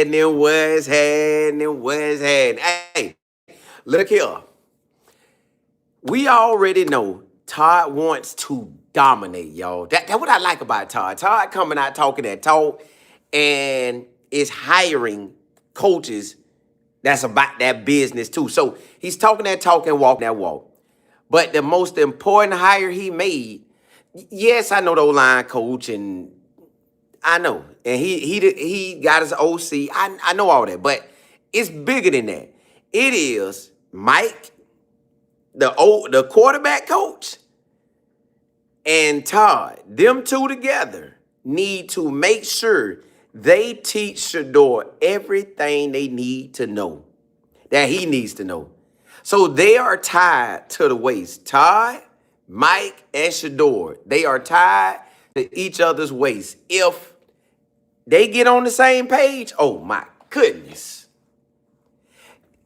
happening? What's happening? What's happening? Hey, look here. We already know Todd wants to dominate, y'all. That's what I like about Todd. Todd coming out talking that talk and is hiring coaches that's about that business too. So he's talking that talk and walking that walk. But the most important hire he made, yes, I know the O-line coach, and I know, and he got his OC. I know all that, but it's bigger than that. It is Mike, the quarterback coach, and Todd. Them two together need to make sure they teach Shedeur everything they need to know, that he needs to know. So they are tied to the waist. Todd, Mike, and Shedeur, they are tied to each other's waist. If they get on the same page, oh my goodness.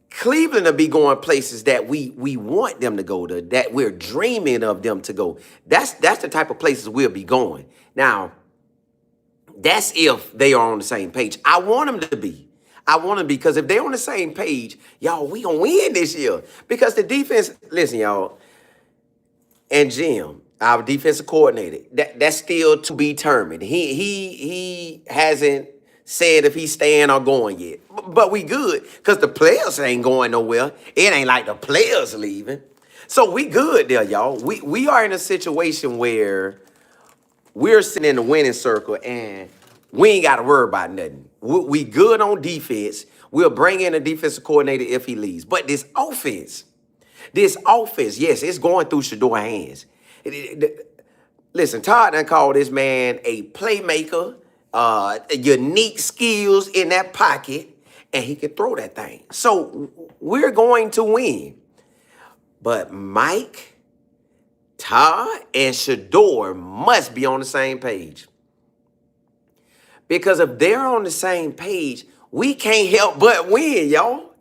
Cleveland will be going places that we want them to go to, that we're dreaming of them to go. That's the type of places we'll be going. Now, that's if they are on the same page. I want them to be. I want them because if they're on the same page, y'all, we gonna win this year. Because the defense, listen, y'all, and Jim, our defensive coordinator, that's still to be determined. He hasn't said if he's staying or going yet. But we good because the players ain't going nowhere. It ain't like the players leaving. So we good there, y'all. We are in a situation where we're sitting in the winning circle and we ain't got to worry about nothing. We good on defense. We'll bring in a defensive coordinator if he leaves. But this offense, yes, it's going through Shedeur's hands. Listen, Todd done called this man a playmaker, unique skills in that pocket, and he can throw that thing. So we're going to win. But Mike, Todd, and Shedeur must be on the same page. Because if they're on the same page, we can't help but win, y'all.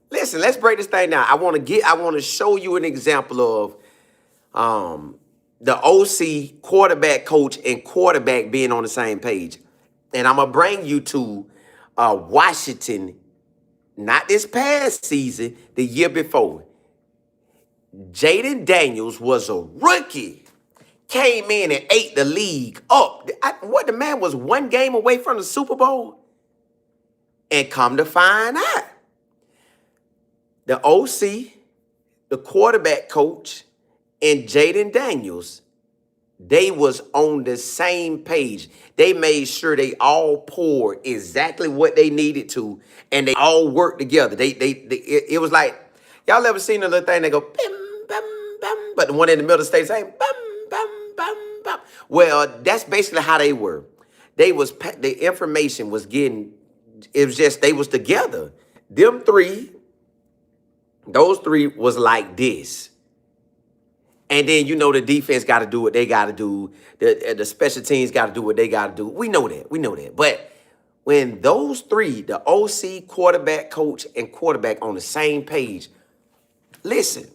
Listen, let's break this thing down. I want to show you an example of the OC, quarterback coach, and quarterback being on the same page. And I'm gonna bring you to Washington, not this past season, the year before. Jaden Daniels was a rookie. Came in and ate the league up. The man was one game away from the Super Bowl. And come to find out, the OC, the quarterback coach, and Jaden Daniels, they was on the same page. They made sure they all poured exactly what they needed to, and they all worked together. It was like, y'all ever seen a little thing they go, bim, bam, bam, but the one in the middle of the stage saying, bam, bam, bam, bam. Well, that's basically how they were. The information was getting, it was just, they was together. Those three was like this. And then, you know, the defense got to do what they got to do. The special teams got to do what they got to do. We know that. But when those three, the OC, quarterback, coach, and quarterback on the same page, listen,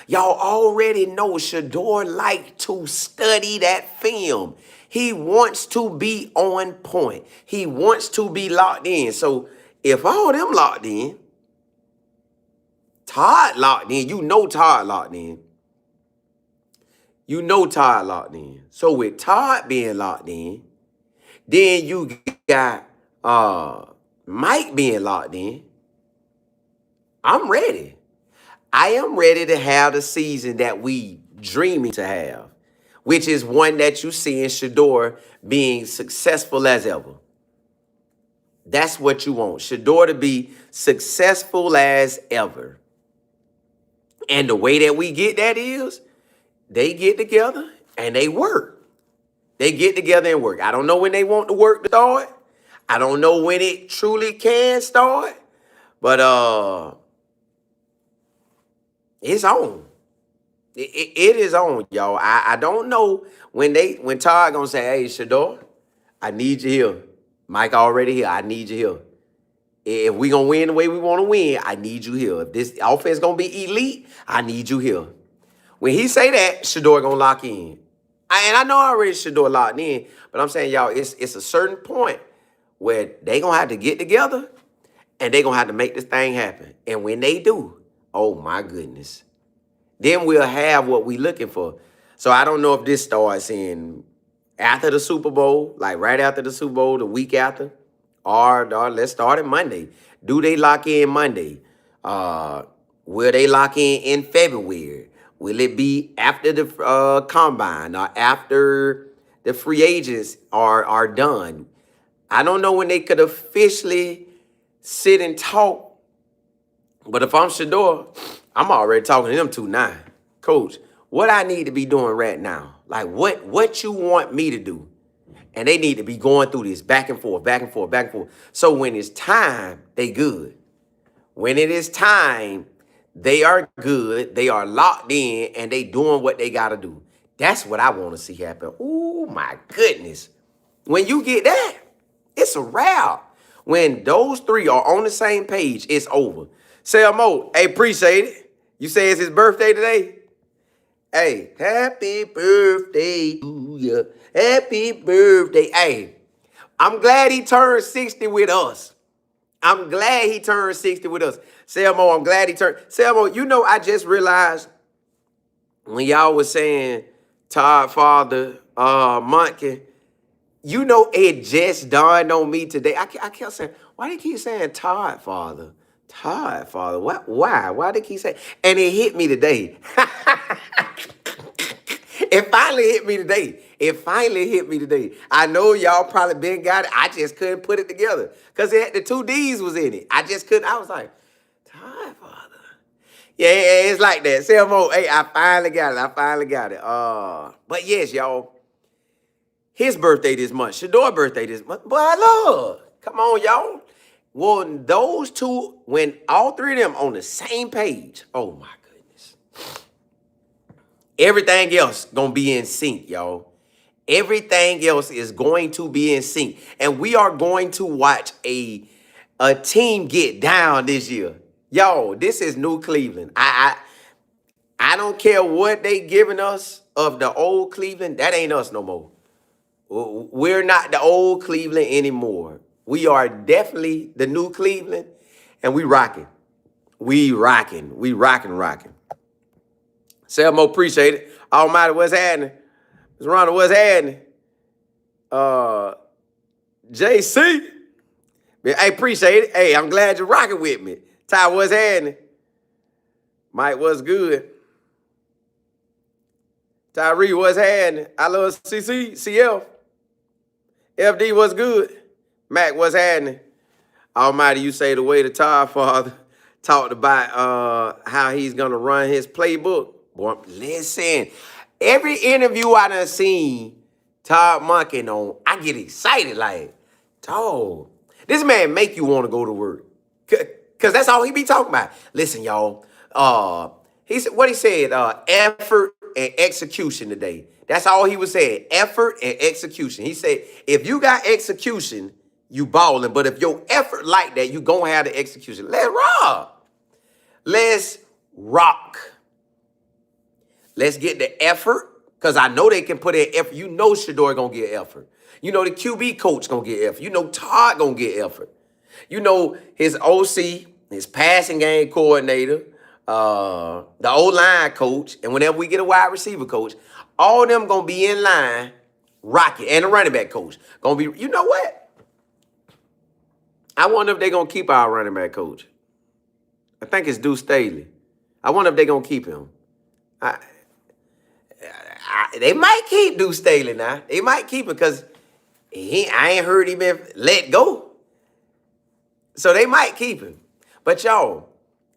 y'all already know Shedeur like to study that film. He wants to be on point. He wants to be locked in. So if all them locked in, Todd locked in, you know Todd locked in. You know Todd locked in. So with Todd being locked in, then you got Mike being locked in. I'm ready. I am ready to have the season that we dreaming to have, which is one that you see in Shedeur being successful as ever. That's what you want. Shedeur to be successful as ever. And the way that we get that is, they get together and they work. They get together and work. I don't know when they want the work to start. I don't know when it truly can start. But it's on. It is on, y'all. I don't know when Todd gonna say, hey, Shedeur, I need you here. Mike already here. I need you here. If we gonna win the way we want to win, I need you here. If this offense gonna be elite, I need you here. When he say that, Shedeur gonna lock in. And I know already Shedeur locked in, but I'm saying, y'all, it's a certain point where they gonna have to get together And they're going to have to make this thing happen. And when they do, oh my goodness, then we'll have what we're looking for. So I don't know if this starts in after the Super Bowl, like right after the Super Bowl, the week after, or let's start it Monday. Do they lock in Monday? Will they lock in February? Will it be after the combine or after the free agents are done? I don't know when they could officially sit and talk. But if I'm Shedeur, I'm already talking to them two now. Coach, what I need to be doing right now? Like what you want me to do? And they need to be going through this back and forth, back and forth, back and forth. So when it's time, they good. When it is time, they are good, they are locked in, and they doing what they got to do. That's what I want to see happen. Oh, my goodness. When you get that, it's a wrap. When those three are on the same page, it's over. Selmo, hey, appreciate it. You say it's his birthday today? Hey, happy birthday to you. Happy birthday. Hey, I'm glad he turned 60 with us. I'm glad he turned 60 with us. Selmo, I'm glad he turned. Selmo, you know, I just realized when y'all was saying Todd Father, Monkey, you know, it just dawned on me today. I kept saying, why they keep saying Todd Father? Todd Father. What? Why? Why they keep saying? And it hit me today. It finally hit me today. It finally hit me today. I know y'all probably been got it. I just couldn't put it together because the two D's was in it. I just couldn't. I was like, Todd Father. Yeah, it's like that. Selmo, hey, I finally got it. I finally got it. But yes, y'all. His birthday this month. Shedeur birthday this month. Boy, Lord. Come on, y'all. Well, those two, when all three of them on the same page, oh my goodness. Everything else gonna be in sync, y'all. Everything else is going to be in sync. And we are going to watch a team get down this year. Yo, this is New Cleveland. I don't care what they giving us of the old Cleveland. That ain't us no more. We're not the old Cleveland anymore. We are definitely the new Cleveland, and we rocking. We rocking. We rocking. Selmo, appreciate it. Almighty, what's happening? Ms. Ronda, what's happening? JC. I appreciate it. Hey, I'm glad you're rocking with me. Ty, what's happening? Mike, what's good? Tyree, what's happening? I love CC, CF. FD, what's good? Mac, what's happening? Almighty, you say the way the Todd Father talked about how he's going to run his playbook. Boy, listen, every interview I done seen Todd Monkey on, I get excited like, dog, this man make you want to go to work. Because that's all he be talking about. Listen, y'all, he said what he said, effort and execution today. That's all he was saying, effort and execution. He said, if you got execution, you balling. But if your effort like that, you going to have the execution. Let's rock. Let's rock. Let's get the effort, because I know they can put in effort. You know Shedeur going to get effort. You know the QB coach going to get effort. You know Todd going to get effort. You know his OC, his passing game coordinator, the O-line coach, and whenever we get a wide receiver coach, all of them going to be in line, rocking, and the running back coach. Going to be, you know what? I wonder if they're going to keep our running back coach. I think it's Deuce Staley. I wonder if they're going to keep him. They might keep Deuce Staley now. They might keep him because I ain't heard him been let go. So they might keep him. But y'all,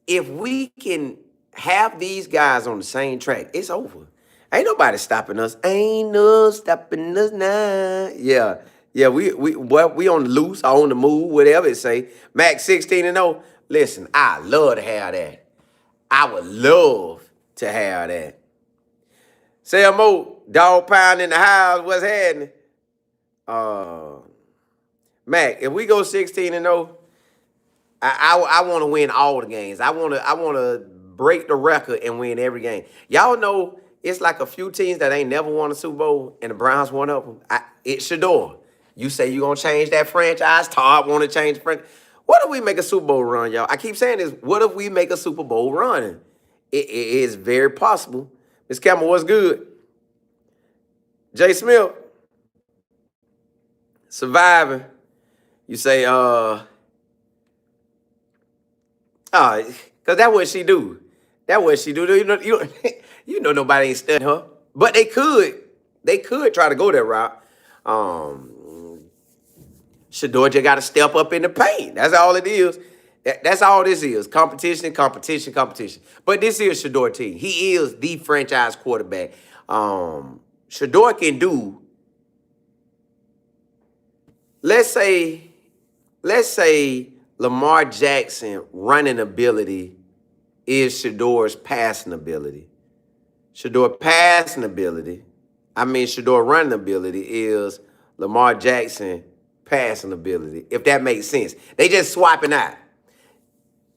if we can have these guys on the same track, it's over. Ain't nobody stopping us. Ain't no stopping us now. Yeah. Yeah, we on the loose, or on the move, whatever it say. Max 16-0. Listen, I love to have that. I would love to have that. Selmo, dog pound in the house, what's happening? Mac, if we go 16-0, I want to win all the games. I want to break the record and win every game. Y'all know it's like a few teams that ain't never won a Super Bowl, and the Browns one of them. It's Shedeur. You say you're going to change that franchise. Todd want to change the franchise. What if we make a Super Bowl run, y'all? I keep saying this. What if we make a Super Bowl run? It is very possible. Miss Campbell, what's good? Jay Smith, surviving. You say, because that's what she do. That's what she do. You know nobody ain't studying her. But they could. They could try to go that route. Shedeur just got to step up in the paint. That's all it is. That's all this is. Competition, competition, competition. But this is Shedeur team. He is the franchise quarterback. Shedeur can do, let's say Lamar Jackson running ability is Shedeur's passing ability. Shedeur running ability is Lamar Jackson passing ability, if that makes sense. They just swapping out.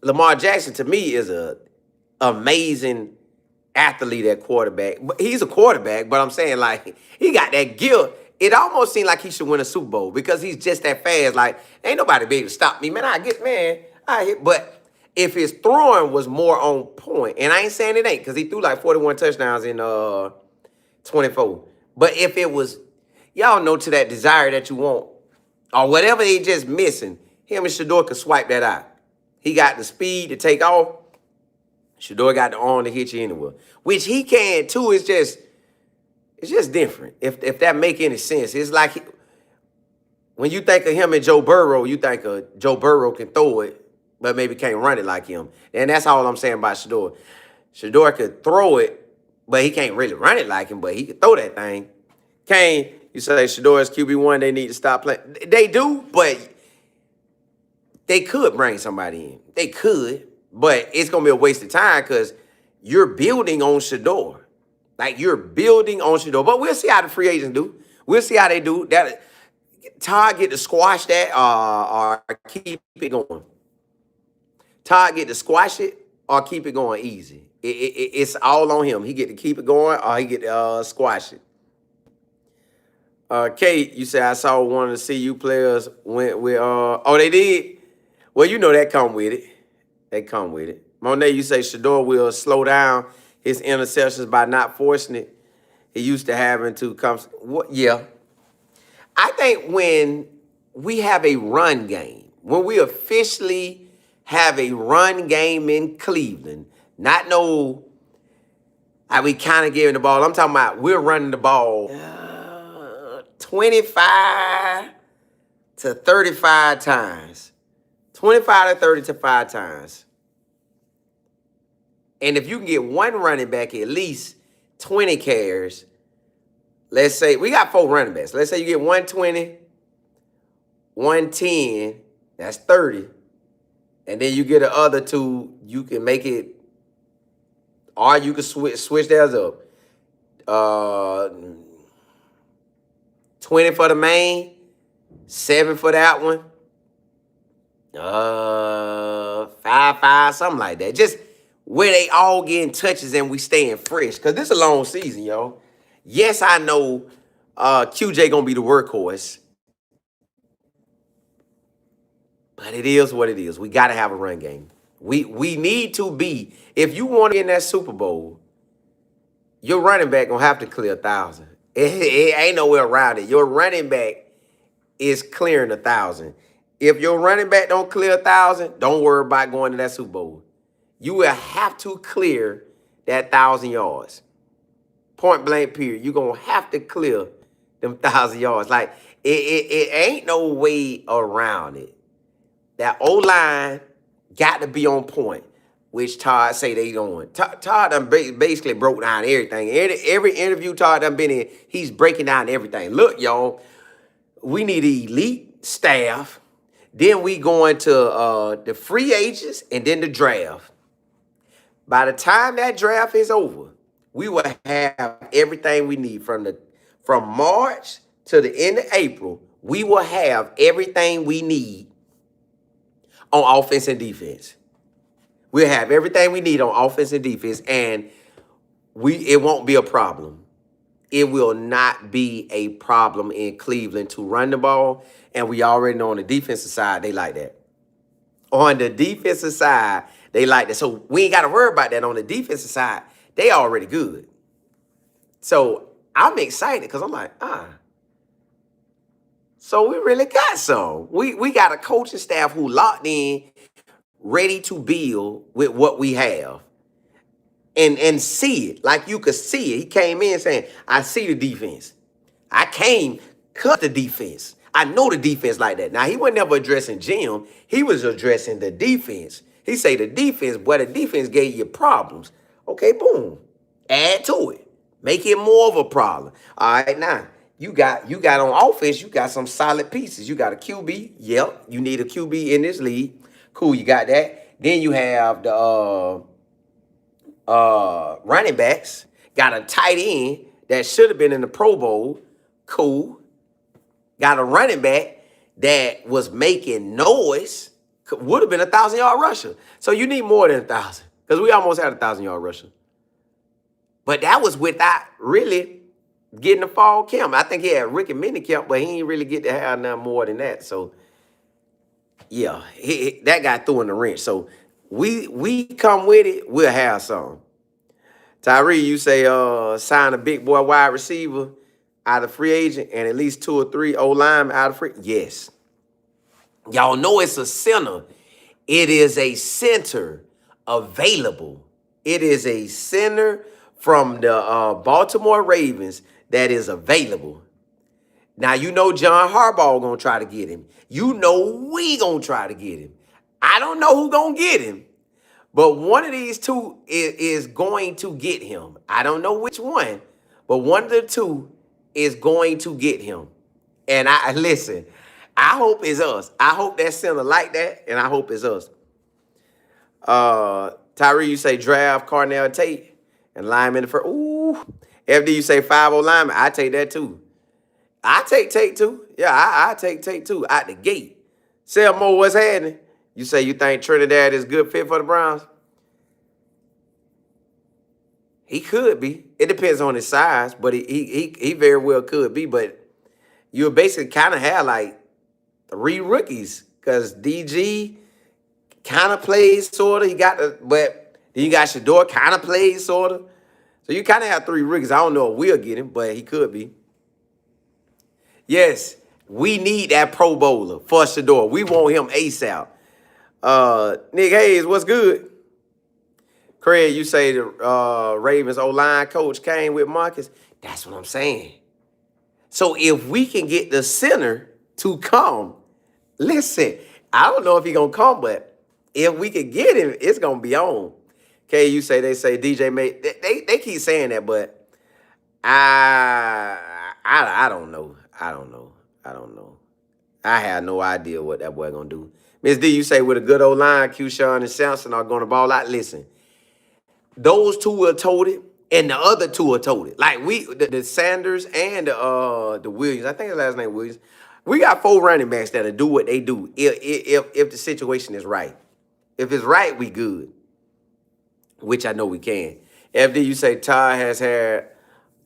Lamar Jackson, to me, is a amazing athlete at quarterback. He's a quarterback, but I'm saying, like, he got that gift. It almost seemed like he should win a Super Bowl because he's just that fast. Like, ain't nobody be able to stop me, man. But if his throwing was more on point, and I ain't saying it ain't, because he threw like 41 touchdowns in 24. But if it was, y'all know, to that desire that you want, or whatever they just missing, him and Shedeur could swipe that out. He got the speed to take off. Shedeur got the arm to hit you anywhere, which he can too. It's just different. If that make any sense, it's like when you think of him and Joe Burrow, you think of Joe Burrow can throw it, but maybe can't run it like him. And that's all I'm saying about Shedeur. Shedeur could throw it, but he can't really run it like him. But he could throw that thing. Kane, you say Shedeur is QB1, they need to stop playing. They do, but they could bring somebody in. They could, but it's going to be a waste of time because you're building on Shedeur. Like, you're building on Shedeur. But we'll see how the free agents do. We'll see how they do. That Todd get to squash that or keep it going. Todd get to squash it or keep it going easy. It's all on him. He get to keep it going or he get to squash it. Kate, you say I saw one of the CU players went with oh, they did? Well, you know that come with it. They come with it. Monet, you say Shedeur will slow down his interceptions by not forcing it. He used to having to come. What? Yeah. I think when we have a run game, when we officially have a run game in Cleveland, not no, how we kind of giving the ball. I'm talking about we're running the ball 25 to 35 times. 25 to 35 times. And if you can get one running back at least 20 carries, let's say, we got 4 running backs. Let's say you get 120, 110, that's 30. And then you get the other 2, you can make it, or you can switch theirs up. 20 for the main, 7 for that one. 5, something like that. Just where they all getting touches and we staying fresh. Because this is a long season, yo. Yes, I know QJ going to be the workhorse. But it is what it is. We got to have a run game. We need to be. If you want to be in that Super Bowl, your running back going to have to clear 1,000. It ain't nowhere around it. Your running back is clearing 1,000. If your running back don't clear 1,000, don't worry about going to that Super Bowl. You will have to clear that 1,000 yards. Point blank period. You're going to have to clear them 1,000 yards. Like, it ain't no way around it. That O-line got to be on point, which Todd say they doing. Todd done basically broke down everything. Every interview Todd done been in, he's breaking down everything. Look, y'all, we need an elite staff. Then we go into the free agents and then the draft. By the time that draft is over, we will have everything we need from March to the end of April. We will have everything we need on offense and defense. We'll have everything we need on offense and defense, and it won't be a problem. It will not be a problem in Cleveland to run the ball, and we already know on the defensive side they like that. On the defensive side, they like that. So we ain't got to worry about that on the defensive side. They already good. So I'm excited because I'm like, so we really got some. We got a coaching staff who locked in, ready to build with what we have. And see it. Like you could see it. He came in saying, I see the defense. I came, cut the defense. I know the defense like that. Now, he wasn't never addressing Jim. He was addressing the defense. He say the defense, boy, the defense gave you problems. Okay, boom. Add to it. Make it more of a problem. All right, now, you got on offense, you got some solid pieces. You got a QB. Yep, you need a QB in this league. Cool, you got that. Then you have the running backs. Got a tight end that should have been in the Pro Bowl. Cool. Got a running back that was making noise. Would have been 1,000-yard rusher. So you need more than 1,000 because we almost had 1,000-yard rusher. But that was without really getting the fall camp. I think he had Rick and Minnie camp, but he didn't really get to have nothing more than that. So yeah, that got threw in the wrench. So we come with it, we'll have some. Tyree, you say sign a big boy wide receiver out of free agent and at least 2 or 3 O-linemen out of free. Yes. Y'all know it's a center. It is a center available. It is a center from the Baltimore Ravens that is available. Now, you know John Harbaugh going to try to get him. You know we going to try to get him. I don't know who going to get him, but one of these two is going to get him. I don't know which one, but one of the two is going to get him. And listen, I hope it's us. I hope that center like that, and I hope it's us. Tyree, you say draft Carnell Tate and lineman for ooh. FD, you say 5-0 lineman. I take that too. I take Tate too. Yeah, I take Tate too out the gate. Selmo, what's happening? You say you think Trinidad is a good fit for the Browns? He could be. It depends on his size, but he very well could be. But you basically kind of have like 3 rookies because DG kind of plays sort of. But then you got Shedeur kind of plays sort of. So you kind of have 3 rookies. I don't know if we'll get him, but he could be. Yes, we need that Pro Bowler for Shedeur. We want him ASAP. Nick Hayes, what's good? Craig, you say the Ravens O-line coach came with Marcus. That's what I'm saying. So if we can get the center to come, listen, I don't know if he's going to come, but if we can get him, it's going to be on. Okay, you say they say DJ made, they keep saying that, but I don't know. I don't know. I have no idea what that boy going to do. Miss D, you say with a good O-line, Q-Shawn and Sampson are going to ball out. Listen, those 2 are toted, and the other 2 are toted. Like the Sanders and the Williams. I think his last name Williams. We got 4 running backs that'll do what they do if the situation is right. If it's right, we good. Which I know we can. FD, you say Todd has had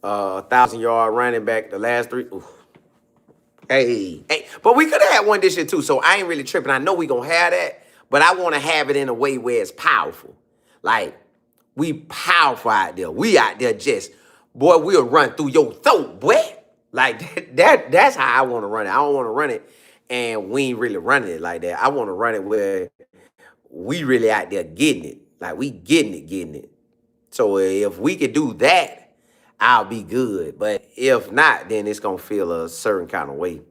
1,000-yard running back the last 3. Oof. Hey, but we could have had one this year too, so I ain't really tripping. I know we gonna have that, but I want to have it in a way where it's powerful. Like, we powerful out there. We out there just, boy, we'll run through your throat, boy. Like, that's how I want to run it. I don't want to run it, and we ain't really running it like that. I want to run it where we really out there getting it. Like, we getting it. So if we could do that, I'll be good. But if not, then it's going to feel a certain kind of way.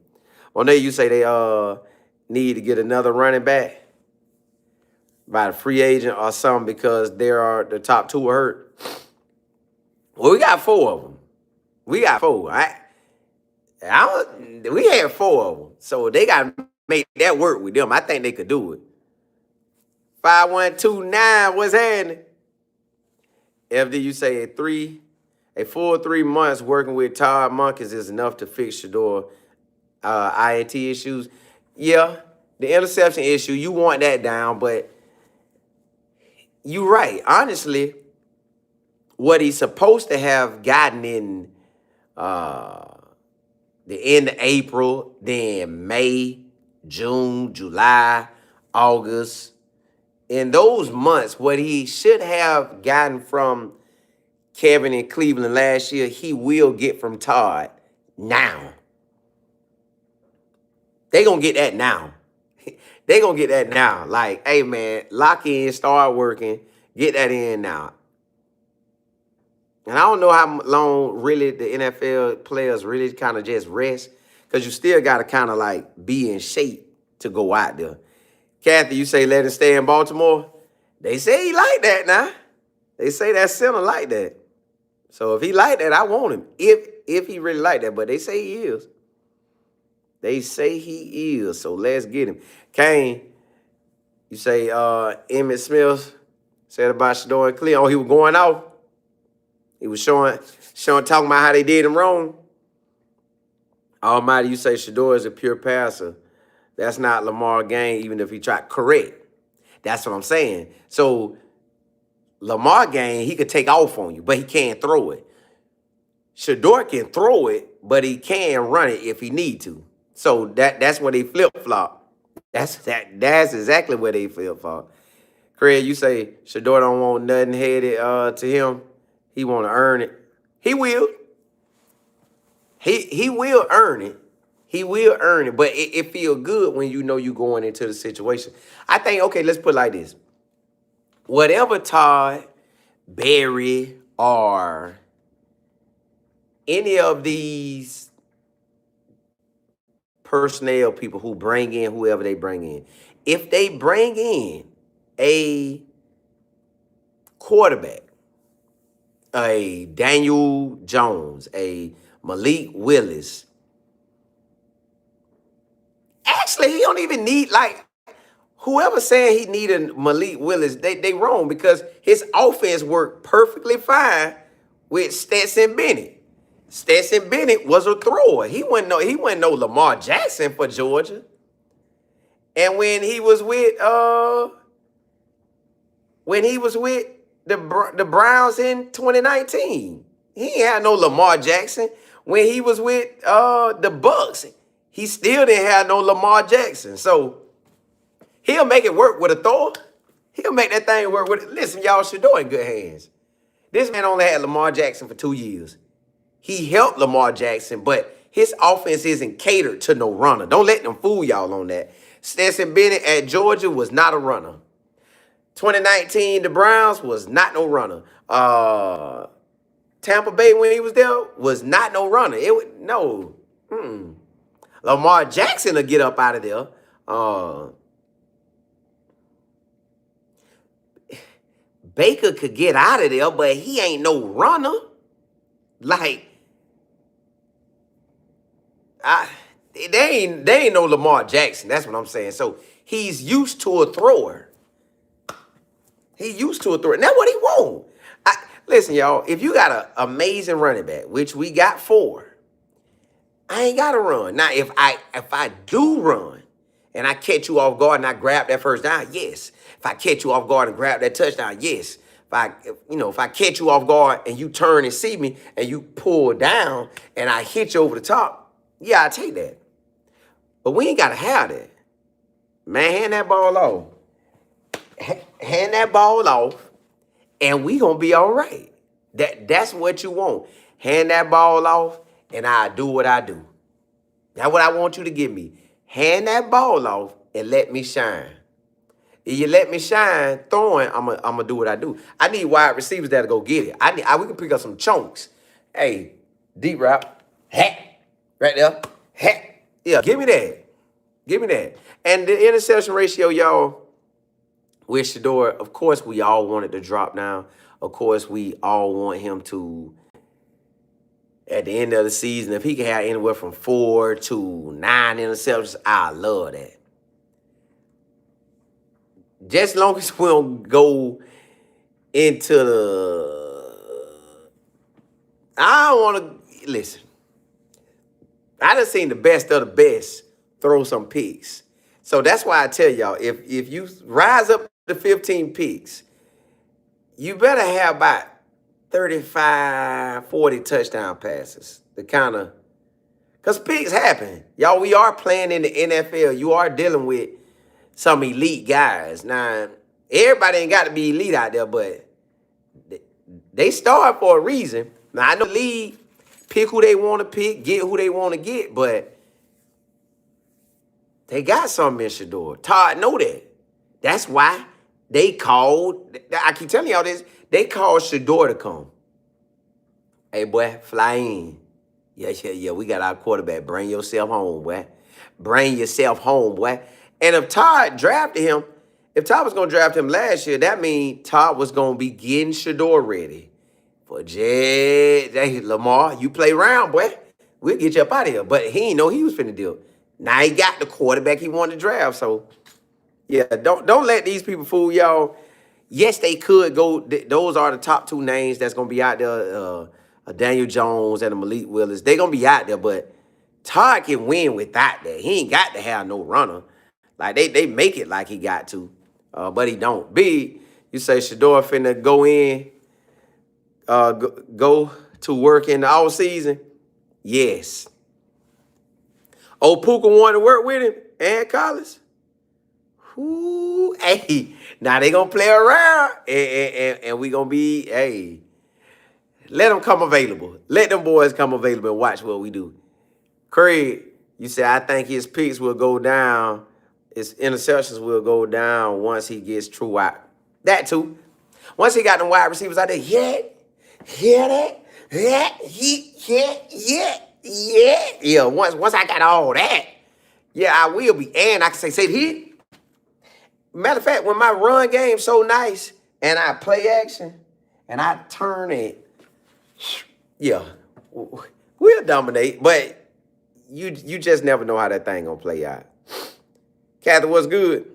Well, now you say they need to get another running back by a free agent or something because the top 2 are hurt. Well, we got 4 of them. We got 4. We had 4 of them. So they got to make that work with them. I think they could do it. 5129, what's happening? FD, you say a full 3 months working with Todd Monkins is enough to fix Shedeur INT issues. Yeah, the interception issue, you want that down, but you're right. Honestly, what he's supposed to have gotten in the end of April, then May, June, July, August. In those months, what he should have gotten from Kevin in Cleveland last year, he will get from Todd now. They gonna get that now. They gonna get that now. Like, hey man, lock in, start working, get that in now. And I don't know how long really the NFL players really kind of just rest, because you still got to kind of like be in shape to go out there. Kathy, you say let him stay in Baltimore? They say he like that now. They say that center like that. So if he like that, I want him. If he really like that, but they say he is. They say he is. So let's get him. Kane, you say Emmitt Smith said about Shedeur and Cleo. Oh, he was going off. He was showing, talking about how they did him wrong. Almighty, you say Shedeur is a pure passer. That's not Lamar game, even if he tried. Correct. That's what I'm saying. So Lamar game, he could take off on you, but he can't throw it. Shedeur can throw it, but he can run it if he need to. So that's where they flip-flop. That's exactly where they flip-flop. Craig, you say Shedeur don't want nothing headed to him. He want to earn it. He will. He will earn it. He will earn it. But it feel good when you know you going into the situation. I think, okay, let's put it like this. Whatever Todd, Barry, or any of these personnel people who bring in whoever they bring in, if they bring in a quarterback, a Daniel Jones, a Malik Willis. Actually, he don't even need, like, whoever saying he needed Malik Willis, they wrong, because his offense worked perfectly fine with Stetson Bennett. Stetson Bennett was a thrower. He wasn't no Lamar Jackson for Georgia. And when he was with the Browns in 2019, he ain't had no Lamar Jackson. When he was with the Bucks, he still didn't have no Lamar Jackson. So he'll make it work with a throw. He'll make that thing work with it. Listen, y'all, Shedeur in good hands. This man only had Lamar Jackson for 2 years. He helped Lamar Jackson, but his offense isn't catered to no runner. Don't let them fool y'all on that. Stetson Bennett at Georgia was not a runner. 2019, the Browns was not no runner. Tampa Bay, when he was there, was not no runner. It would no. Lamar Jackson will get up out of there. Baker could get out of there, but he ain't no runner. Like, they ain't no Lamar Jackson. That's what I'm saying. So he's used to a thrower. He used to a thrower. And that's what he want. Listen, y'all, if you got an amazing running back, which we got 4, I ain't got to run. Now, if I do run and I catch you off guard and I grab that first down, yes. If I catch you off guard and grab that touchdown, yes. If I catch you off guard and you turn and see me and you pull down and I hit you over the top, yeah, I take that. But we ain't got to have that. Man, hand that ball off. Hand that ball off, and we going to be all right. That's what you want. Hand that ball off, and I do what I do. That's what I want you to give me. Hand that ball off and let me shine. If you let me shine throwing, I'm going to do what I do. I need wide receivers that'll go get it. We can pick up some chunks. Hey, deep route. Hat. Right there. Hat. Yeah, give me that. Give me that. And the interception ratio, y'all, with Shedeur, of course, we all want it to drop down. Of course, we all want him to, at the end of the season, if he can have anywhere from 4 to 9 interceptions, I love that. Just as long as we don't go into I don't want to, listen. I done seen the best of the best throw some picks. So that's why I tell y'all, if you rise up to 15 picks, you better have about 35, 40 touchdown passes. Because picks happen. Y'all, we are playing in the NFL. You are dealing with some elite guys. Now, everybody ain't got to be elite out there, but they start for a reason. Now, I know the league pick who they want to pick, get who they want to get, but they got something in Shedeur. Todd know that. That's why they called, I keep telling y'all this, they called Shedeur to come. Hey, boy, fly in. Yeah, we got our quarterback. Bring yourself home, boy. Bring yourself home, boy. And if Todd drafted him, if Todd was going to draft him last year, that means Todd was going to be getting Shedeur ready for Hey, Lamar, you play around, boy. We'll get you up out of here. But he didn't know he was finna do it. Now he got the quarterback he wanted to draft. So, yeah, don't let these people fool y'all. Yes, they could go. Those are the top two names that's going to be out there. Daniel Jones and Malik Willis. They're going to be out there, but Todd can win without that. He ain't got to have no runner. Like, they make it like he got to, but he don't. B, you say Shedeur finna go in, go to work in the off season? Yes. Old Puka wanted to work with him and Collins? Ooh, hey, now they gonna play around, and we gonna be, hey, let them come available. Let them boys come available and watch what we do. Craig, you say, I think his picks will go down. His interceptions will go down once he gets true out. That too. Once he got them wide receivers out there, hear that? Yeah. Once I got all that, yeah, I will be. And I can say hit. Matter of fact, when my run game's so nice and I play action and I turn it, yeah, we'll dominate. But you just never know how that thing gonna play out. Kathy, what's good?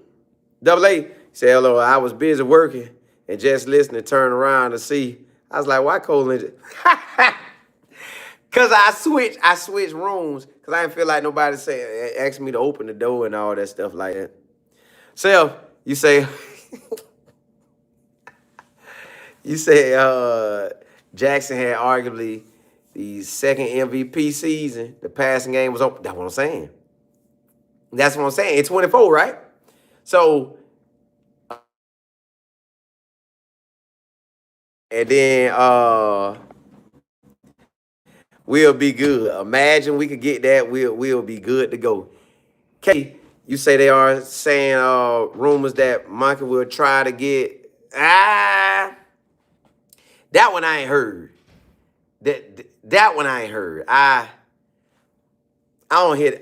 Double A, say hello. I was busy working and just listening, turn around to see. I was like, why Colin? Cause I switched rooms because I didn't feel like nobody asked me to open the door and all that stuff like that. Self, you say Jackson had arguably the second MVP season. The passing game was open. That's what I'm saying. That's what I'm saying. It's 24, right? So, and then we'll be good. Imagine we could get that. We'll be good to go. K, you say they are saying rumors that Monkey will try to get. That one I ain't heard. That one I ain't heard. I don't hear.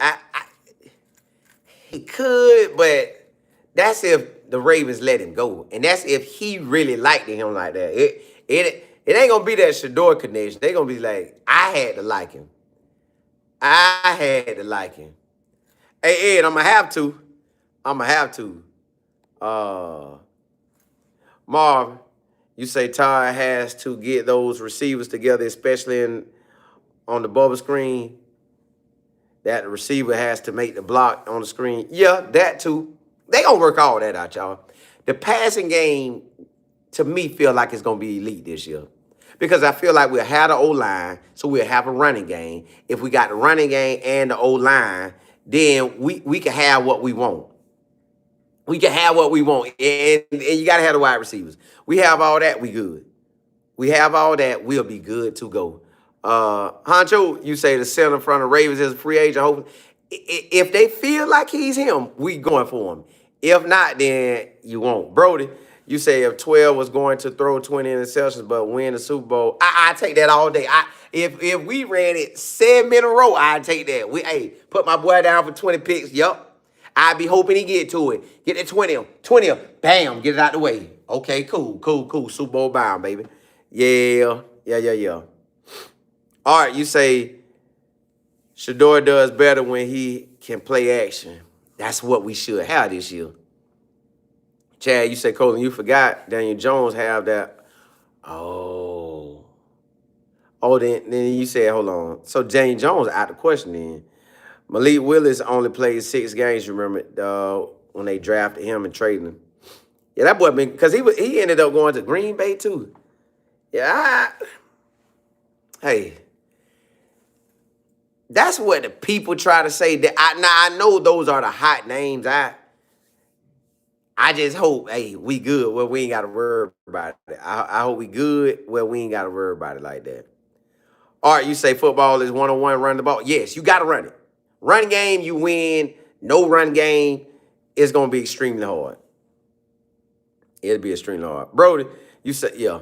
He could, but that's if the Ravens let him go, and that's if he really liked him like that. It ain't gonna be that Shedeur connection. They gonna be like, I had to like him. I had to like him. Hey Ed, I'm gonna have to. Marv, you say Todd has to get those receivers together, especially on the bubble screen. That the receiver has to make the block on the screen. Yeah, that too. They gonna work all that out, y'all. The passing game, to me, feel like it's gonna be elite this year. Because I feel like we'll have the O-line, so we'll have a running game. If we got the running game and the O-line, then we can have what we want. We can have what we want. And you got to have the wide receivers. We have all that, we good. We have all that, we'll be good to go. Honcho, you say the center in front of Ravens is a free agent. Hopefully. If they feel like he's him, we going for him. If not, then you won't. Brody, you say if 12 was going to throw 20 interceptions but win the Super Bowl, I take that all day. If we ran it 7 in a row, I'd take that. Put my boy down for 20 picks. Yup. I'd be hoping he get to it. Get that 20 bam, get it out the way. Okay, cool. Super Bowl bound, baby. Yeah. All right, you say Shedeur does better when he can play action. That's what we should have this year. Chad, you say, Colin, you forgot Daniel Jones have that. Oh, then you said, hold on. So Daniel Jones out the question then. Malik Willis only played 6 games, remember, when they drafted him and traded him. Yeah, that boy, because he ended up going to Green Bay too. Yeah, hey, that's what the people try to say. That I know those are the hot names. I just hope, hey, we good where we ain't got to worry about it. I hope we good where we ain't got to worry about it like that. All right, you say football is one-on-one, run the ball. Yes, you got to run it. Run game, you win. No run game, it's going to be extremely hard. It'll be extremely hard. Brody, you say, yeah.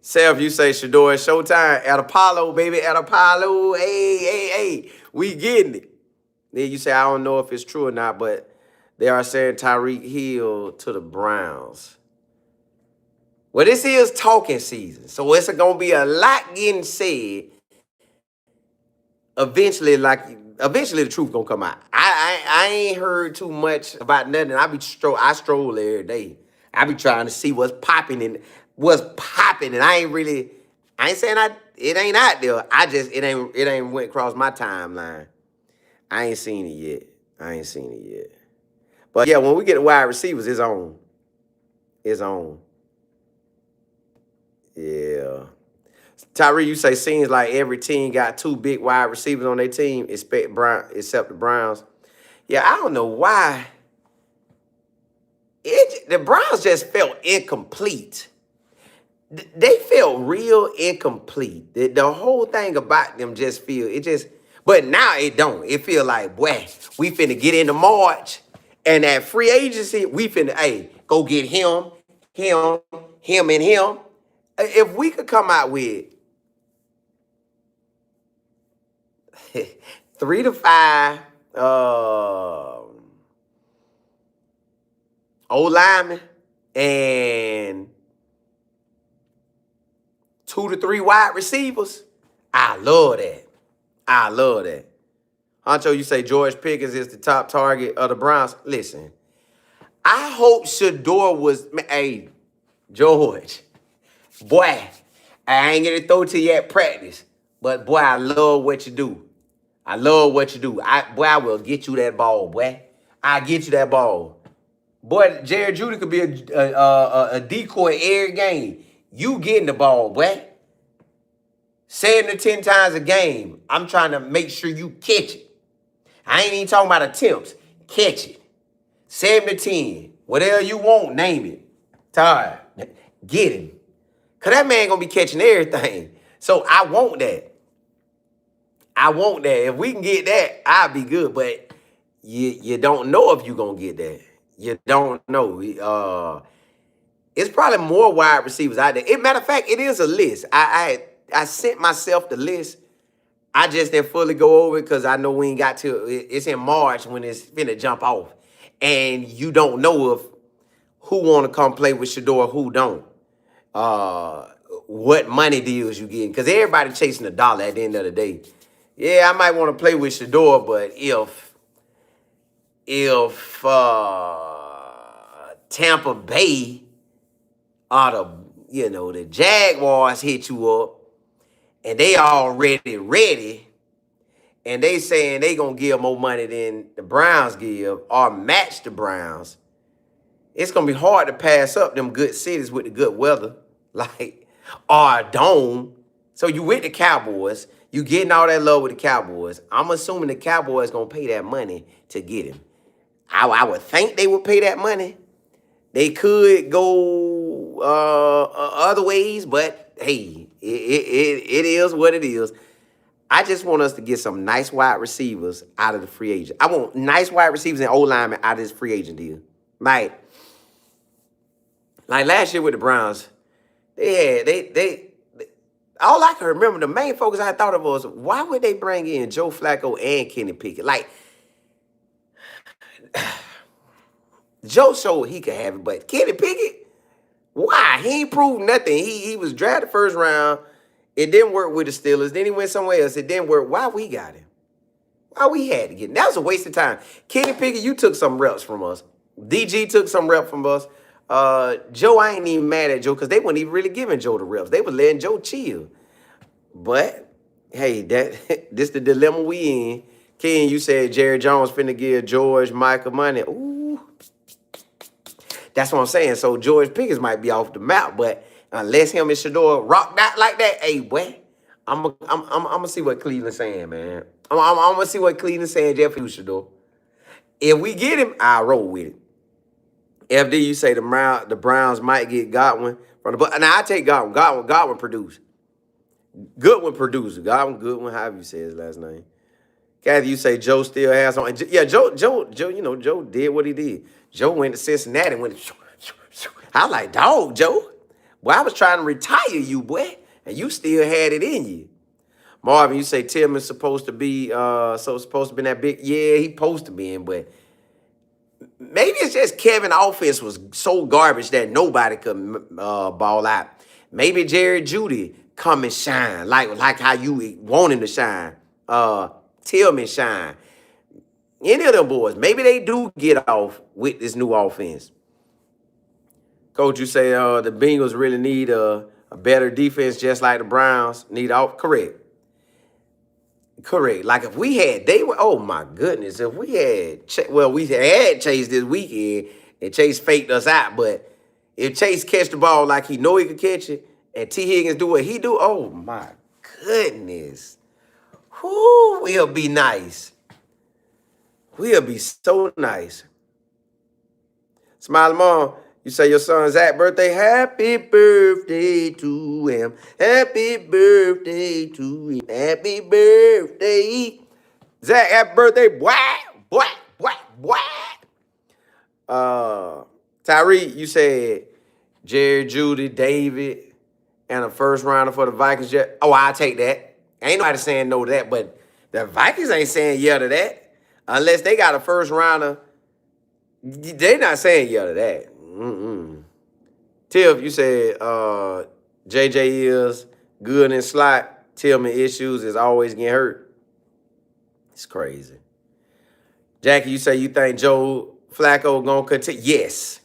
Self, you say Shedeur, showtime at Apollo, baby, at Apollo. Hey. We getting it. Then you say, I don't know if it's true or not, but they are saying Tyreek Hill to the Browns. Well, this is talking season, so it's going to be a lot getting said. Eventually the truth gonna come out. I ain't heard too much about nothing. I stroll every day. I be trying to see what's popping and I ain't saying it ain't out there. It ain't went across my timeline. I ain't seen it yet. But yeah, when we get the wide receivers, it's on. It's on. Yeah. Tyree, you say seems like every team got two big wide receivers on their team, except the Browns. Yeah, I don't know why. The Browns just felt incomplete. They felt real incomplete. The whole thing about them but now it don't. It feel like, boy, we finna get into March, and that free agency, we finna, hey, go get him, and him. If we could come out with 3 to 5 old linemen and 2 to 3 wide receivers, I love that. Honcho, you say George Pickens is the top target of the Browns. Listen, I hope Shedeur was, hey, George, boy, I ain't gonna throw to you at practice, but boy, I love what you do. I will get you that ball, boy. I get you that ball. Boy, Jared Judy could be a decoy every game. You getting the ball, boy. 7 to 10 times a game. I'm trying to make sure you catch it. I ain't even talking about attempts. Catch it. 7 to 10. Whatever you want, name it. Tired. Get him. Because that man going to be catching everything. So I want that. If we can get that, I'll be good. But you don't know if you're going to get that. You don't know. It's probably more wide receivers out there. Matter of fact, it is a list. I sent myself the list. I just didn't fully go over it because I know we ain't got to. It's in March when it's finna jump off. And you don't know if who want to come play with Shedeur, who don't. What money deals you getting. Because everybody chasing a dollar at the end of the day. Yeah, I might want to play with Shedeur, but if Tampa Bay or the Jaguars hit you up and they already ready and they saying they gonna give more money than the Browns give or match the Browns, it's gonna be hard to pass up them good cities with the good weather, like or a dome. So you with the Cowboys, you getting all that love with the Cowboys. I'm assuming the Cowboys gonna pay that money to get him. I would think they would pay that money. They could go other ways, but hey, it is what it is. I just want us to get some nice wide receivers out of the free agent. I want nice wide receivers and O-linemen out of this free agent deal. Like last year with the Browns, they all I can remember, the main focus I thought of was, why would they bring in Joe Flacco and Kenny Pickett? Like, Joe showed he could have it, but Kenny Pickett, why? He ain't proved nothing. He was drafted first round. It didn't work with the Steelers. Then he went somewhere else. It didn't work. Why we got him? Why we had to get him? That was a waste of time. Kenny Pickett, you took some reps from us. DG took some reps from us. Joe, I ain't even mad at Joe because they weren't even really giving Joe the reps. They were letting Joe chill. But, hey, this the dilemma we in. Ken, you said Jerry Jones finna give George Michael money. Ooh. That's what I'm saying. So George Pickens might be off the map, but unless him and Shedeur rock that like that, hey, boy, I'm gonna see what Cleveland's saying, man. I'm gonna see what Cleveland's saying, Jeff Shedeur. If we get him, I'll roll with it. FD, you say the Browns might get Godwin from the, but now I take Godwin. Godwin produced. Goodwin produced. Godwin Goodwin, however you say his last name. Kathy, you say Joe still has on. Yeah, Joe, you know, Joe did what he did. Joe went to Cincinnati and went. I like, dog, Joe. Well, I was trying to retire you, boy, and you still had it in you. Marvin, you say Tillman's supposed to be supposed to be that big. Yeah, he supposed to be in, but maybe it's just Kevin's offense was so garbage that nobody could ball out. Maybe Jerry Judy come and shine like how you want him to shine. Tillman shine. Any of them boys, maybe they do get off with this new offense. Coach, you say the Bengals really need a better defense, just like the Browns need off. Correct. Like if we had, they were. Oh my goodness, if we had, we had Chase this weekend, and Chase faked us out. But if Chase catch the ball like he know he could catch it, and T Higgins do what he do, oh my goodness, whoo, we'll be nice. We'll be so nice. Smiley Mom, you say your son Zach's birthday. Happy birthday to him. Happy birthday to him. Happy birthday. Zach, happy birthday. Boy. Tyree, you said Jerry, Judy, David, and a first rounder for the Vikings. Oh, I'll take that. Ain't nobody saying no to that, but the Vikings ain't saying yeah to that. Unless they got a first rounder. They not saying yeah to that. Tiff, you said JJ is good in slot. Tillman issues is always getting hurt. It's crazy. Jackie, you say you think Joe Flacco gonna continue? Yes.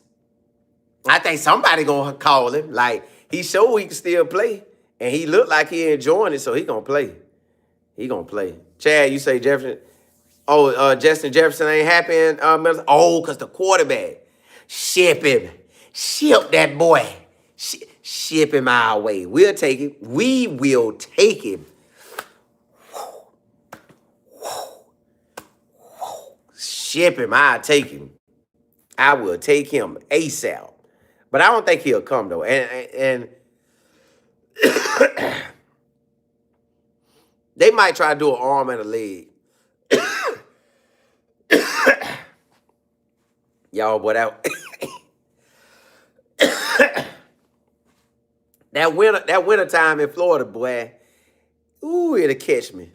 I think somebody gonna call him. Like, he showed he can still play. And he looked like he enjoying it, so he gonna play. Chad, you say Jefferson. Oh, Justin Jefferson ain't happy in because the quarterback. Ship him. Ship that boy. Ship him our way. We'll take him. We will take him. Ship him. I'll take him. I will take him ASAP. But I don't think he'll come, though. And they might try to do an arm and a leg. Y'all, boy, that winter time in Florida, boy, ooh, it'll catch me.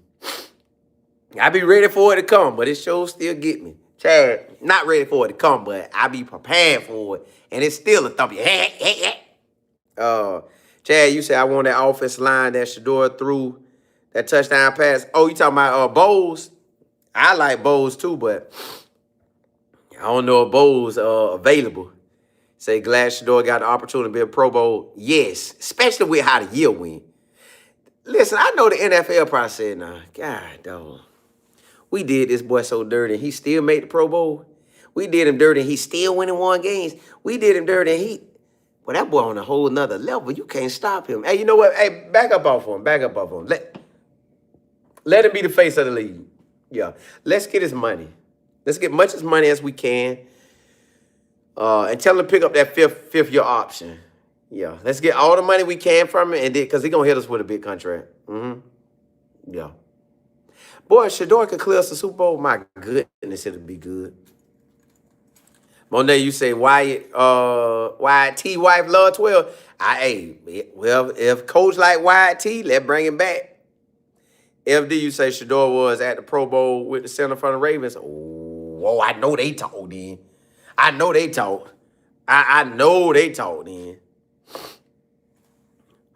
I be ready for it to come, but it sure still get me. Chad, not ready for it to come, but I be prepared for it, and it's still a thump. Chad, you say I want that offensive line that Shedeur threw that touchdown pass. Oh, you talking about Bowles? I like Bowles too, but I don't know if Bowles available. Say glad Shedeur got the opportunity to be a Pro Bowl. Yes, especially with how the year went. Listen, I know the NFL probably said, nah, God, dog. We did this boy so dirty, he still made the Pro Bowl. We did him dirty, and he still winning 1 games. We did him dirty, and well, that boy on a whole nother level. You can't stop him. Hey, you know what? Hey, back up off him. Let him be the face of the league. Yeah, let's get his money. Let's get much as money as we can. And tell him to pick up that fifth year option. Yeah, let's get all the money we can from him, and because he's going to hit us with a big contract. Yeah. Boy, Shedeur could clear us the Super Bowl. My goodness, it'll be good. Monet, you say Wyatt T wife love 12. Well, if coach like Wyatt T, let's bring him back. FD, you say Shedeur was at the Pro Bowl with the center from the Ravens. Oh, I know they talked then. I know they talked then.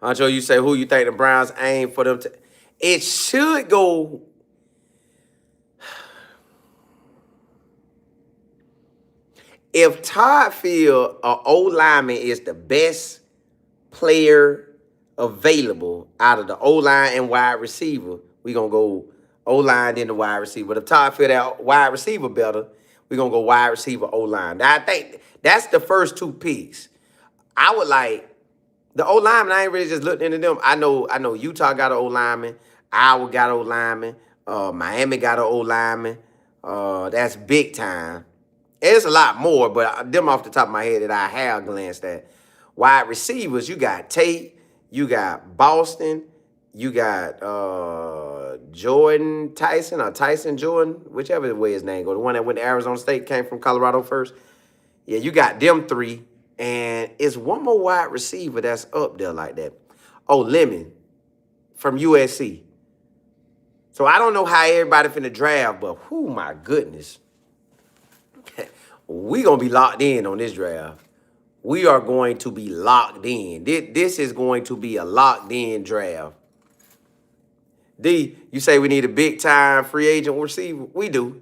Huncho, you say who you think the Browns aim for them to. It should go. If Todd Field, or O-lineman, is the best player available out of the O-line and wide receiver, we're going to go O-line then the wide receiver. But if Todd Field out wide receiver better, we're going to go wide receiver O-line. Now, I think that's the first 2 picks. I would like the O-lineman. I ain't really just looking into them. I know Utah got an O-lineman. Iowa got an O-lineman. Miami got an O-lineman. That's big time. It's a lot more, but them off the top of my head that I have glanced at. Wide receivers, you got Tate, you got Boston, you got Jordan Tyson or Tyson Jordan, whichever way his name goes. The one that went to Arizona State, came from Colorado first. Yeah, you got them three. And it's one more wide receiver that's up there like that. Oh, Lemon from USC. So I don't know how everybody finna draft, but whoo, my goodness. We gonna be locked in on this draft. We are going to be locked in. This is going to be a locked in draft. D, you say we need a big time free agent receiver? We do.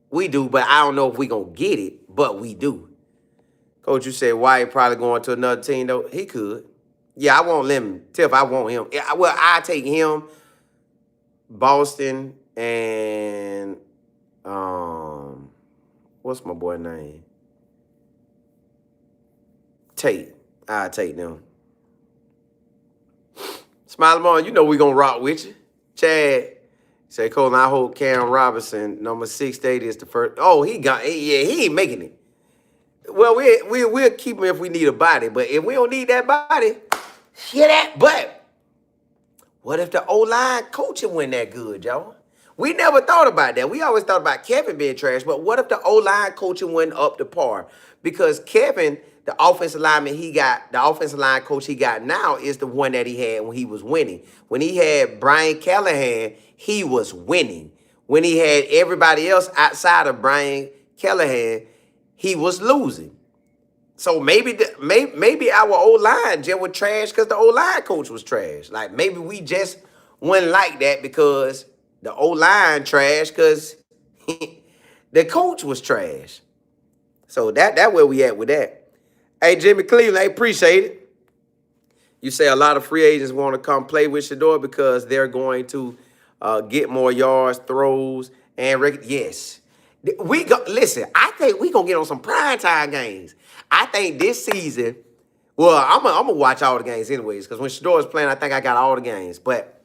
We do, but I don't know if we gonna get it, but we do. Coach, you said White probably going to another team though. He could. Yeah, I want Lemon. Tiff, I want him. Well, I take him, Boston, and what's my boy name? Tate. I take them. Smile on, you know we gonna rock with you. Chad say, Colin, I hope Cam Robinson, number 680 is the first. Oh, he ain't making it. Well, we'll keep him if we need a body, but if we don't need that body, hear that. But what if the O-line coaching wasn't that good, y'all? We never thought about that. We always thought about Kevin being trash, but what if the O-line coaching went up to par? Because Kevin, the offensive lineman the offensive line coach he got now is the one that he had when he was winning. When he had Brian Callahan, he was winning. When he had everybody else outside of Brian Callahan, he was losing. So maybe our O-line just was trash because the O-line coach was trash. Like maybe we just wasn't like that because the O-line trash because the coach was trash. So that where we at with that. Hey, Jimmy Cleveland, I appreciate it. You say a lot of free agents want to come play with Shedeur because they're going to get more yards, throws, and yes. Listen, I think we going to get on some primetime games. I think this season, well, I'm gonna watch all the games anyways because when Shedeur is playing, I think I got all the games. But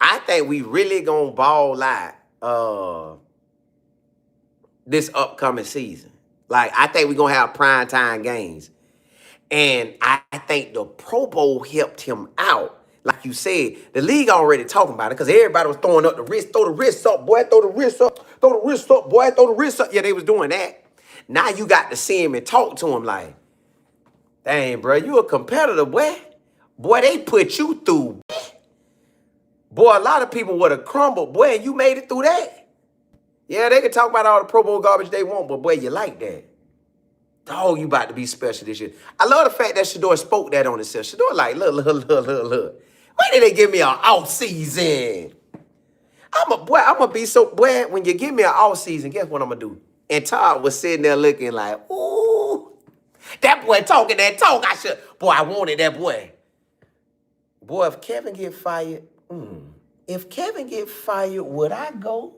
I think we really going to ball out this upcoming season. Like, I think we're going to have primetime games. And I think the Pro Bowl helped him out. Like you said, the league already talking about it because everybody was throwing up the wrist. Throw the wrist up, boy. Throw the wrist up. Throw the wrist up, boy. Throw the wrist up. Yeah, they was doing that. Now you got to see him and talk to him like, dang, bro, you a competitor, boy. Boy, they put you through. Boy, a lot of people would have crumbled, boy, and you made it through that. Yeah, they can talk about all the Pro Bowl garbage they want, but boy, you like that. Dog, you about to be special this year. I love the fact that Shedeur spoke that on himself. Shedeur like, look. Why did they give me an off season? I'm gonna be so, boy, when you give me an off season, guess what I'm gonna do? And Todd was sitting there looking like, ooh, that boy talking that talk. Boy, I wanted that boy. Boy, if Kevin get fired, would I go?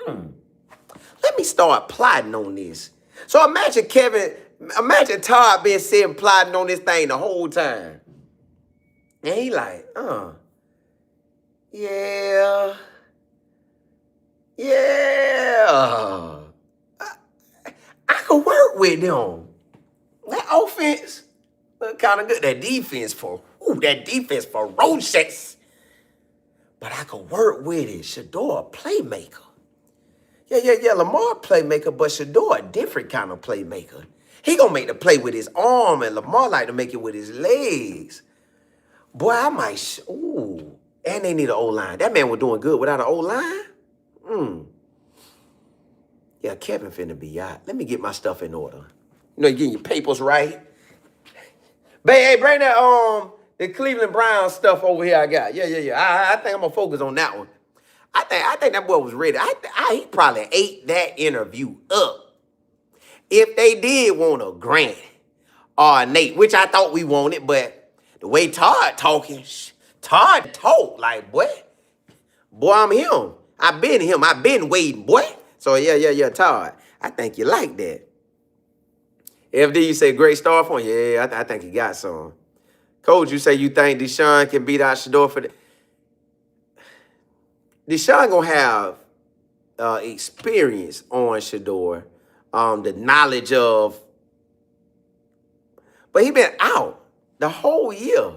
Let me start plotting on this. So imagine Todd being sitting plotting on this thing the whole time. And he like, yeah. I could work with them. That offense look kind of good. That defense ferocious. But I could work with it. Shedeur, a playmaker. Yeah, Lamar playmaker, but Shedeur a different kind of playmaker. He gonna make the play with his arm, and Lamar like to make it with his legs. Boy, I might, and they need an O-line. That man was doing good without an O-line. Yeah, Kevin finna be out. Let me get my stuff in order. You know, you getting your papers right. Hey, bring that, the Cleveland Browns stuff over here I got. Yeah. I think I'm gonna focus on that one. I think that boy was ready. He probably ate that interview up. If they did want a Grant or a Nate, which I thought we wanted, but the way Todd talking, Todd talk like, boy, I'm him. I've been him. I've been waiting, boy. So yeah, Todd. I think you like that. FD, you say great start for him. Yeah, I think he got some. Coach, you say you think Deshaun can beat out Shedeur for the... Deshaun gonna have experience on Shedeur, the knowledge of, but he been out the whole year.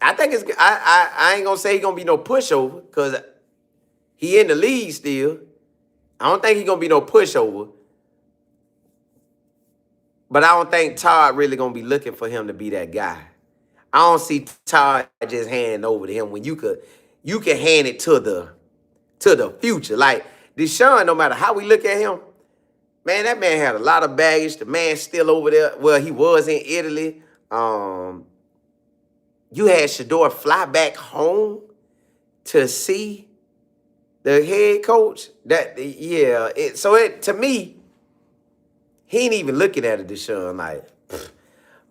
I think it's I ain't gonna say he gonna be no pushover because he in the league still. I don't think he gonna be no pushover. But I don't think Todd really gonna be looking for him to be that guy. I don't see Todd just handing over to him when you can hand it to the future. Like Deshaun, no matter how we look at him, man, that man had a lot of baggage. The man's still over there. Well, he was in Italy. You had Shedeur fly back home to see the head coach. To me, he ain't even looking at it, Deshaun. Like,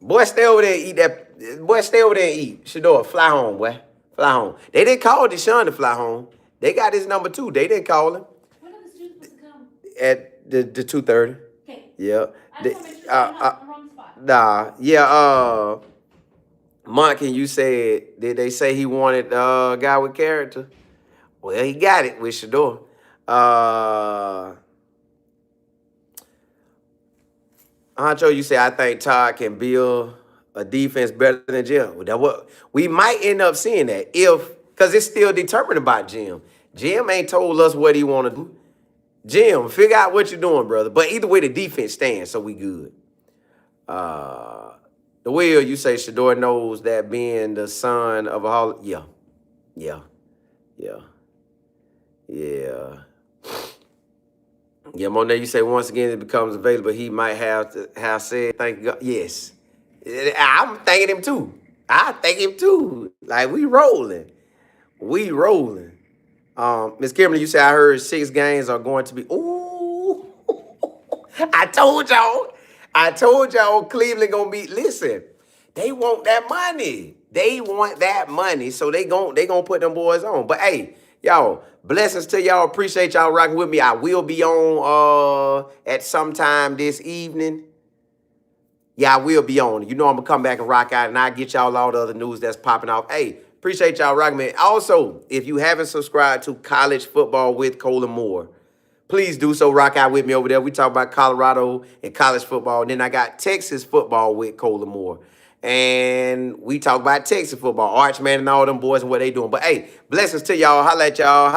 boy, stay over there and eat that. Boy, stay over there and eat. Shedeur, fly home, boy. Fly home. They didn't call Deshaun to fly home. They got his number too. They didn't call him. When are the students supposed to come? At the 2:30. Okay. Yeah. I just want to make sure I'm not in the wrong spot. Nah. Yeah. Monk, and you said, did they say he wanted a guy with character? Well, he got it with Shedeur. Ancho, you say, I think Todd can build a defense better than Jim. Well, that what we might end up seeing that because it's still determined by Jim. Jim ain't told us what he want to do. Jim, figure out what you're doing, brother. But either way, the defense stands, so we good. The Will, you say Shedeur knows that being the son of a Hall. Yeah. Yeah, Monet, you say once again it becomes available, he might have to have said, thank God. Yes. I'm thanking him too. I thank him too. Like, we rolling. Miss Kimberly, you say I heard 6 games are going to be. Ooh. I told y'all Cleveland gonna be. Listen, they want that money. So they gonna put them boys on. But hey, y'all, blessings to y'all. Appreciate y'all rocking with me. I will be on at some time this evening. Yeah, I will be on. You know I'm gonna come back and rock out, and I'll get y'all all the other news that's popping off. Hey, appreciate y'all rocking me. Also, if you haven't subscribed to College Football with Colin Moore, please do so. Rock out with me over there. We talk about Colorado and college football. And then I got Texas football with Colin Moore. And we talk about Texas football, Archman and all them boys and what they doing. But hey, blessings to y'all. Holla at y'all.